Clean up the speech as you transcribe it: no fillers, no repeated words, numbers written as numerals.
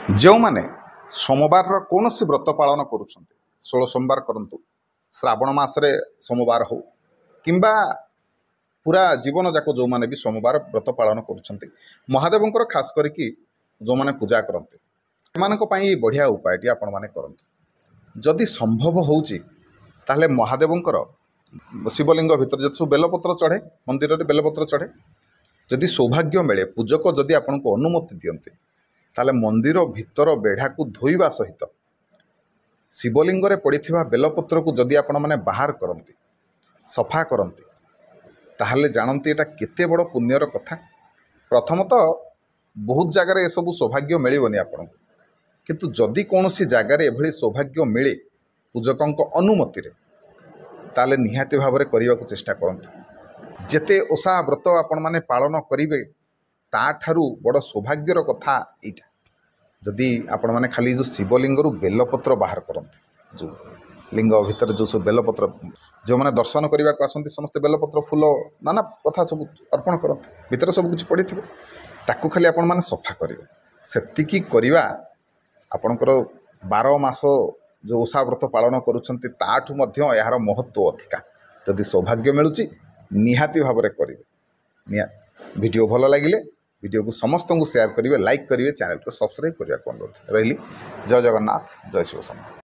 जो माने सोमवार कौन सी व्रत पालन करुँच 16 सोमवार करूँ श्रावण मासरे सोमवार हो किंबा पूरा जीवन जाक जो माने भी सोमवार व्रत पालन करुँच महादेवंकर खास करके जो माने पूजा करते एमानक बढ़िया उपायटी आपण माने करंतु जदि संभव होउची ताहले महादेवंकर शिवलिंग भितर जो सब बेलपत्र चढ़े मंदिर में बेलपत्र चढ़े जदि सौभाग्य मिले पूजक जदि आपन को अनुमति दियंते ताले मंदिर भितर बेढ़ा को धोइबा सहित शिवलिंग रे पड़िथिबा बेलपत्र को जदि आपण माने बाहर करंती सफा करंती ताहले जानती एटा केते बड़ पुण्यर कथा। प्रथमतः बहुत जगार ये सब सौभाग्य मिलबनी आपन किंतु जदि कौन सी जगार एभली सौभाग्य मिले पूजकों अनुमति रे ताले निहाती भाव में करने को चेष्टा करंतु। जेते ओषा व्रत आपण माने पालन करिवे ताठारु बड़ सौभाग्यर कथा एटा जदि आपण माने खाली जो शिवलिंग बेलपत्र बाहर करते जो लिंग भितर जो सब बेलपत्र जो मैंने दर्शन करने को आसती समस्त बेलपत्र फूल नाना कथा सब अर्पण करते भितर सब किछि पड़ी ताकू खाली आपण माने सफा करेंगे सेतिकी करवा आपणकर 12 मास जो ओषा व्रत पालन करुछंती ताठू मध्य यार महत्व अधिका जदि सौभाग्य मिलूची निहाती भाव में करेंगे। वीडियो भल लगिले वीडियो को समस्त को शेयर करेंगे लाइक करेंगे चैनल को सब्सक्राइब करने को अनुरोध रही। जय जगन्नाथ जय शिव शंकर।